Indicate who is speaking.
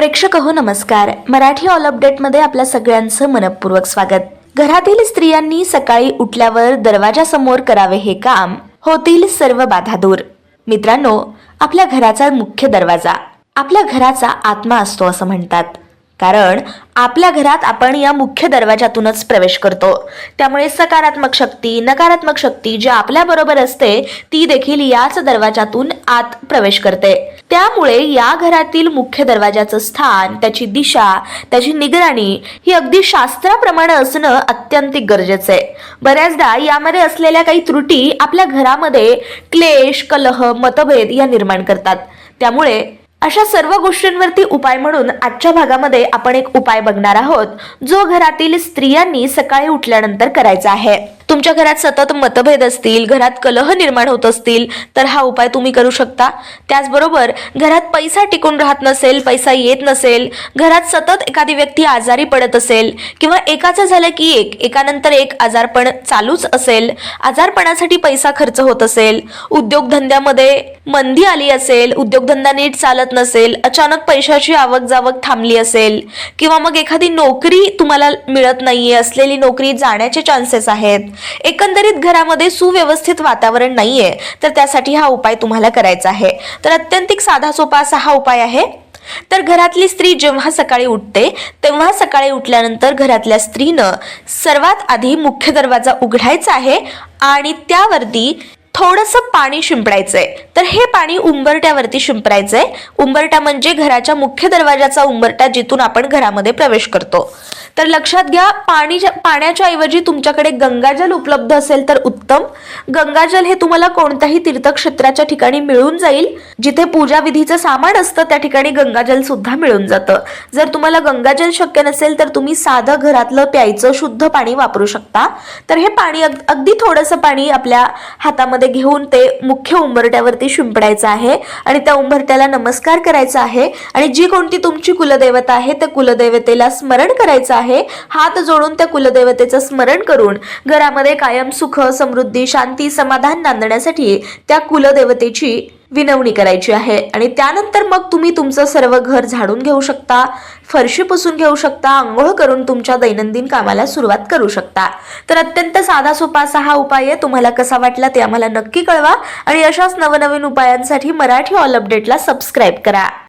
Speaker 1: प्रेक्षक हो नमस्कार. मराठी ऑल अपडेटमध्ये आपल्या सगळ्यांचं मनपूर्वक स्वागत. घरातील स्त्रियांनी सकाळी उठल्यावर दरवाजासमोर करावे हे काम, होतील सर्व बाधा दूर. मित्रांनो, आपल्या घराचा मुख्य दरवाजा आपल्या घराचा आत्मा असतो असं म्हणतात. कारण आपल्या घरात आपण या मुख्य दरवाजातूनच प्रवेश करतो. त्यामुळे सकारात्मक शक्ती, नकारात्मक शक्ती जी आपल्या बरोबर असते ती देखील याच दरवाजातून आत प्रवेश करते. त्यामुळे या घरातील मुख्य दरवाजाचं स्थान, त्याची दिशा, त्याची निगराणी ही अगदी शास्त्राप्रमाणे असणं अत्यंत गरजेचं आहे. बऱ्याचदा यामध्ये असलेल्या काही त्रुटी आपल्या घरामध्ये क्लेश, कलह, मतभेद या निर्माण करतात. त्यामुळे अशा सर्व गोष्टींवरती उपाय म्हणून आजच्या भागामध्ये आपण एक उपाय बघणार आहोत, जो घरातील स्त्रियांनी सकाळी उठल्यानंतर करायचा आहे. तुमच्या घरात सतत मतभेद असतील, घरात कलह निर्माण होत असतील तर हा उपाय तुम्ही करू शकता. त्याचबरोबर घरात पैसा टिकून राहत नसेल, पैसा येत नसेल, घरात सतत एखादी व्यक्ती आजारी पडत असेल किंवा एकाचं झालं की एकानंतर एक आजारपण चालूच असेल, आजारपणासाठी पैसा खर्च होत असेल, उद्योगधंद्यामध्ये मंदी आली असेल, उद्योगधंदा नीट चालत नसेल, अचानक पैशाची आवक जावक थांबली असेल किंवा मग एखादी नोकरी तुम्हाला मिळत नाहीये, असलेली नोकरी जाण्याचे चान्सेस आहेत, एकंदरीत घरामध्ये सुव्यवस्थित वातावरण नाहीये, तर त्यासाठी हा उपाय तुम्हाला करायचा आहे. तर अत्यंत साधा सोपा असा हा उपाय आहे. तर घरातली स्त्री जेव्हा सकाळी उठते तेव्हा सकाळी उठल्यानंतर घरातल्या स्त्रीनं सर्वात आधी मुख्य दरवाजा उघडायचा आहे आणि त्यावरती थोडंसं पाणी शिंपडायचंय. तर हे पाणी उंबरट्यावरती शिंपडायचंय. उंबरटा म्हणजे घराच्या मुख्य दरवाजाचा उंबरटा, जिथून आपण घरामध्ये प्रवेश करतो. तर लक्षात घ्या, पाण्याच्या ऐवजी तुमच्याकडे गंगाजल उपलब्ध असेल तर उत्तम. गंगाजल हे तुम्हाला कोणत्याही तीर्थक्षेत्राच्या ठिकाणी मिळून जाईल. जिथे पूजा विधीचं सामान असतं त्या ठिकाणी गंगाजल सुद्धा मिळून जातं. जर तुम्हाला गंगाजल शक्य नसेल तर तुम्ही साधं घरातलं प्यायचं शुद्ध पाणी वापरू शकता. तर हे पाणी अगदी थोडंसं पाणी आपल्या हातामध्ये घेऊन ते मुख्य उंबरट्यावरती शिंपडायचं आहे आणि त्या उंबरट्याला नमस्कार करायचा आहे आणि जी कोणती तुमची कुलदेवता आहे त्या कुलदेवतेला स्मरण करायचं आहे. हात जोडून त्या कुलदेवतेचं स्मरण करून घरामध्ये कायम सुख, समृद्धी, शांती, समाधान नांदण्यासाठी त्या कुलदेवतेची विनवणी करायची आहे. आणि त्यानंतर मग तुम्ही तुमचं सर्व घर झाडून घेऊ शकता, फरशी पुसून घेऊ शकता, आंघोळ करून तुमच्या दैनंदिन कामाला सुरुवात करू शकता. तर अत्यंत साधा सोपा असा हा उपाय आहे. तुम्हाला कसा वाटला ते आम्हाला नक्की कळवा आणि अशाच नवनवीन उपायांसाठी मराठी ऑल अपडेटला सबस्क्राईब करा.